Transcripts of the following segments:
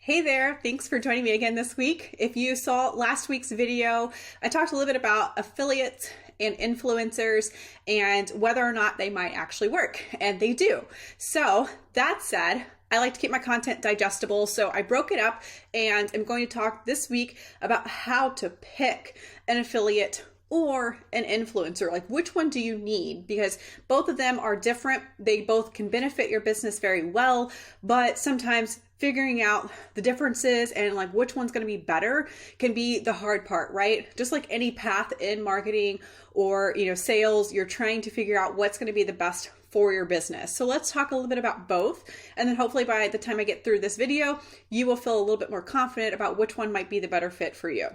Hey there, thanks for joining me again this week. If you saw last week's video, I talked a little bit about affiliates and influencers and whether or not they might actually work, and they do. So that said, I like to keep my content digestible, so I broke it up and I'm going to talk this week about how to pick an affiliate or an influencer. Like, which one do you need? Because both of them are different. They both can benefit your business very well, but sometimes figuring out the differences and like which one's going to be better can be the hard part, right? Just like any path in marketing or, sales, you're trying to figure out what's going to be the best for your business. So let's talk a little bit about both. And then hopefully by the time I get through this video, you will feel a little bit more confident about which one might be the better fit for you.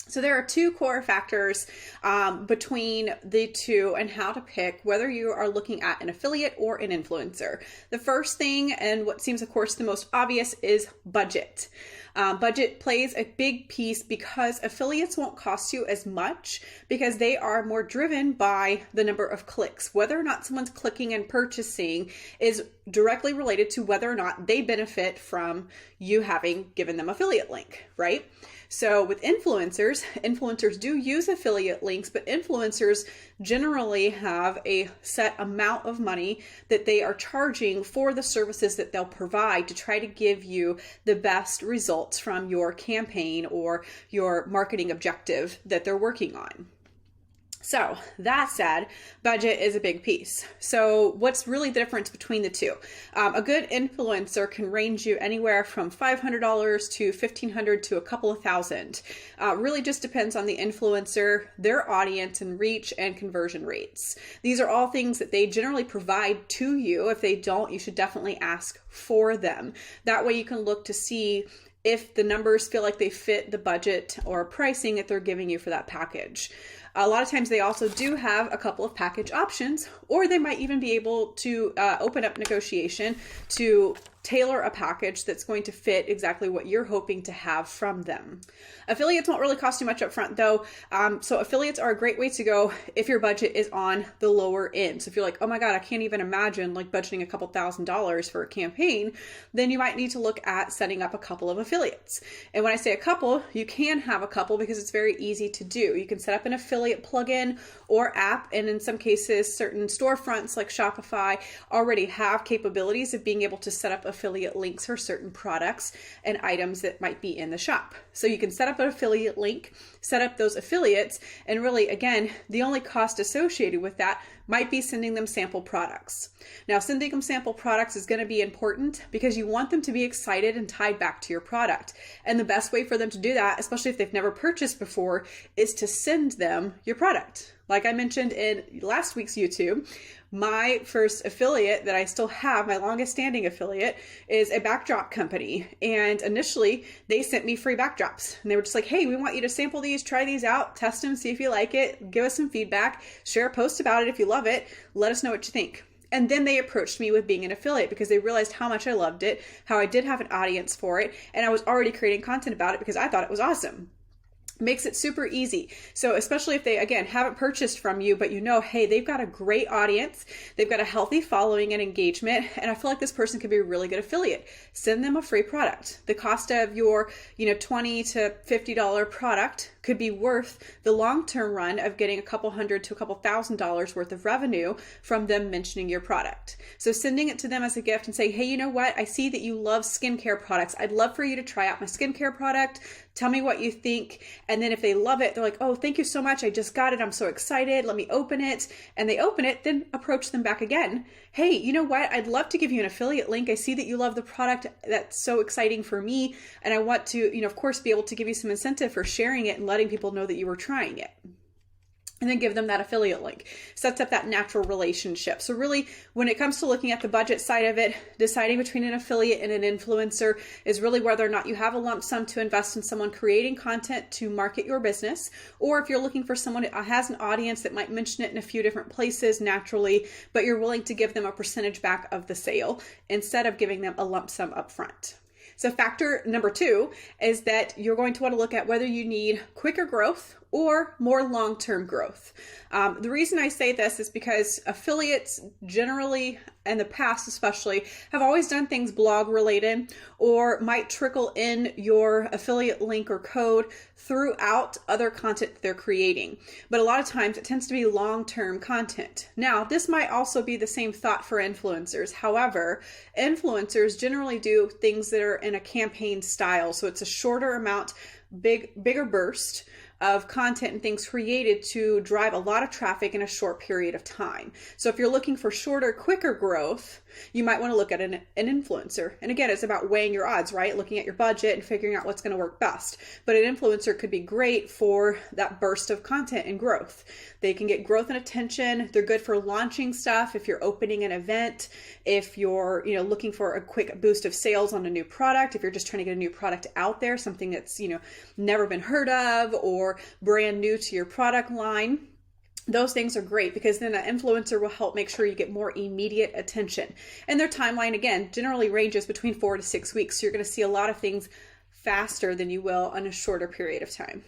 So there are two core factors between the two and how to pick whether you are looking at an affiliate or an influencer. The first thing, and what seems of course the most obvious, is budget. Budget plays a big piece because affiliates won't cost you as much because they are more driven by the number of clicks. Whether or not someone's clicking and purchasing is directly related to whether or not they benefit from you having given them affiliate link, right? So with influencers do use affiliate links, but influencers generally have a set amount of money that they are charging for the services that they'll provide to try to give you the best results from your campaign or your marketing objective that they're working on. So that said, budget is a big piece. So what's really the difference between the two? A good influencer can range you anywhere from $500 to $1,500 to a couple of thousand. Really just depends on the influencer, their audience and reach and conversion rates. These are all things that they generally provide to you. If they don't, you should definitely ask for them. That way you can look to see if the numbers feel like they fit the budget or pricing that they're giving you for that package. A lot of times they also do have a couple of package options, or they might even be able to open up negotiation to tailor a package that's going to fit exactly what you're hoping to have from them. Affiliates won't really cost you much up front though. So affiliates are a great way to go if your budget is on the lower end. So if you're like, oh my God, I can't even imagine like budgeting a couple $1,000s for a campaign, then you might need to look at setting up a couple of affiliates. And when I say a couple, you can have a couple because it's very easy to do. You can set up an affiliate plugin or app. And in some cases, certain storefronts like Shopify already have capabilities of being able to set up affiliate links for certain products and items that might be in the shop. So you can set up an affiliate link, set up those affiliates, and really, again, the only cost associated with that might be sending them sample products. Now, sending them sample products is going to be important because you want them to be excited and tied back to your product. And the best way for them to do that, especially if they've never purchased before, is to send them your product. Like I mentioned in last week's YouTube, my first affiliate that I still have, my longest standing affiliate, is a backdrop company. And initially they sent me free backdrops and they were just like, hey, we want you to sample these, try these out, test them, see if you like it, give us some feedback, share a post about it if you love it, let us know what you think. And then they approached me with being an affiliate because they realized how much I loved it, how I did have an audience for it, and I was already creating content about it because I thought it was awesome. Makes it super easy. So especially if they, again, haven't purchased from you, but hey, they've got a great audience, they've got a healthy following and engagement, and I feel like this person could be a really good affiliate. Send them a free product. The cost of your, $20 to $50 product could be worth the long-term run of getting a couple $100 to a couple $1,000s worth of revenue from them mentioning your product. So sending it to them as a gift and saying, hey, you know what? I see that you love skincare products. I'd love for you to try out my skincare product. Tell me what you think. And then if they love it, they're like, oh, thank you so much. I just got it. I'm so excited. Let me open it. And they open it, then approach them back again. Hey, you know what? I'd love to give you an affiliate link. I see that you love the product. That's so exciting for me. And I want to, of course, be able to give you some incentive for sharing it and letting people know that you were trying it. And then give them that affiliate link. Sets up that natural relationship. So really, when it comes to looking at the budget side of it, deciding between an affiliate and an influencer is really whether or not you have a lump sum to invest in someone creating content to market your business, or if you're looking for someone who has an audience that might mention it in a few different places naturally, but you're willing to give them a percentage back of the sale instead of giving them a lump sum up front. So factor number 2 is that you're going to want to look at whether you need quicker growth or more long-term growth. The reason I say this is because affiliates generally, in the past especially, have always done things blog related or might trickle in your affiliate link or code throughout other content they're creating. But a lot of times it tends to be long-term content. Now, this might also be the same thought for influencers. However, influencers generally do things that are in a campaign style. So it's a shorter amount, bigger burst of content and things created to drive a lot of traffic in a short period of time. So if you're looking for shorter, quicker growth, you might want to look at an influencer. And again, it's about weighing your odds, right? Looking at your budget and figuring out what's going to work best. But an influencer could be great for that burst of content and growth. They can get growth and attention. They're good for launching stuff. If you're opening an event, if you're, looking for a quick boost of sales on a new product, if you're just trying to get a new product out there, something that's, never been heard of or brand new to your product line. Those things are great because then an influencer will help make sure you get more immediate attention. And their timeline, again, generally ranges between 4 to 6 weeks. So you're going to see a lot of things faster than you will on a shorter period of time.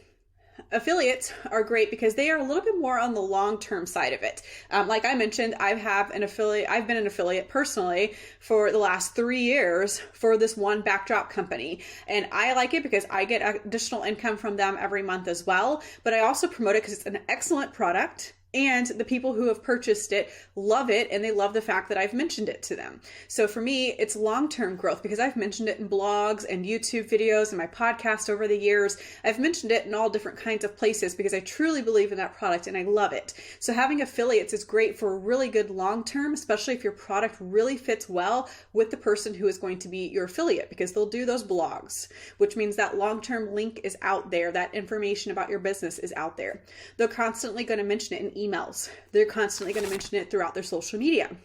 Affiliates are great because they are a little bit more on the long-term side of it. Like I mentioned, I've been an affiliate personally for the last 3 years for this one backdrop company. And I like it because I get additional income from them every month as well. But I also promote it because it's an excellent product. And the people who have purchased it love it, and they love the fact that I've mentioned it to them. So for me, it's long-term growth because I've mentioned it in blogs and YouTube videos and my podcast over the years. I've mentioned it in all different kinds of places because I truly believe in that product and I love it. So having affiliates is great for really good long-term, especially if your product really fits well with the person who is going to be your affiliate, because they'll do those blogs, which means that long-term link is out there. That information about your business is out there. They're constantly going to mention it in emails. They're constantly going to mention it throughout their social media.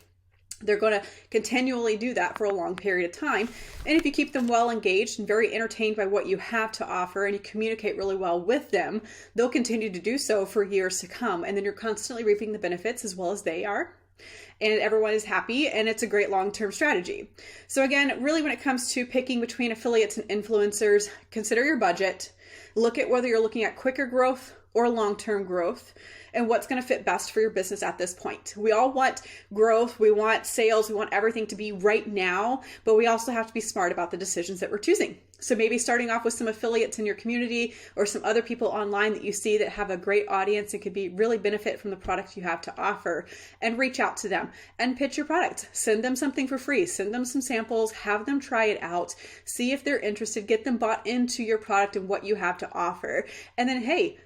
They're going to continually do that for a long period of time. And if you keep them well engaged and very entertained by what you have to offer and you communicate really well with them, they'll continue to do so for years to come. And then you're constantly reaping the benefits as well as they are. And everyone is happy, and it's a great long-term strategy. So again, really when it comes to picking between affiliates and influencers, consider your budget. Look at whether you're looking at quicker growth or long-term growth, and what's going to fit best for your business at this point. We all want growth, we want sales, we want everything to be right now, but we also have to be smart about the decisions that we're choosing. So maybe starting off with some affiliates in your community or some other people online that you see that have a great audience and could really benefit from the product you have to offer, and reach out to them and pitch your product. Send them something for free, send them some samples, have them try it out, see if they're interested, get them bought into your product and what you have to offer. And then, hey,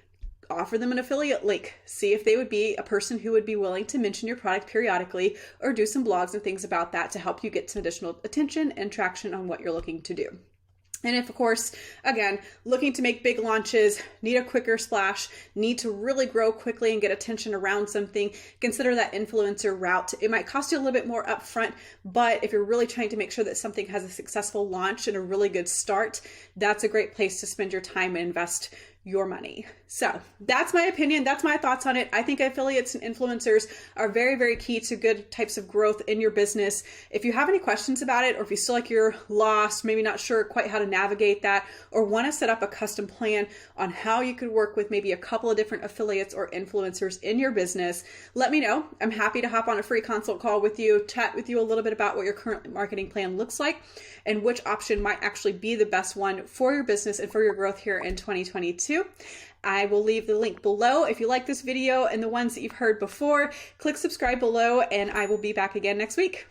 offer them an affiliate link. See if they would be a person who would be willing to mention your product periodically, or do some blogs and things about that to help you get some additional attention and traction on what you're looking to do. And if, of course, again, looking to make big launches, need a quicker splash, need to really grow quickly and get attention around something, consider that influencer route. It might cost you a little bit more upfront, but if you're really trying to make sure that something has a successful launch and a really good start, that's a great place to spend your time and invest your money. So that's my opinion. That's my thoughts on it. I think affiliates and influencers are very, very key to good types of growth in your business. If you have any questions about it, or if you feel like you're lost, maybe not sure quite how to navigate that, or want to set up a custom plan on how you could work with maybe a couple of different affiliates or influencers in your business, let me know. I'm happy to hop on a free consult call with you, chat with you a little bit about what your current marketing plan looks like and which option might actually be the best one for your business and for your growth here in 2022. I will leave the link below. If you like this video and the ones that you've heard before, click subscribe below, and I will be back again next week.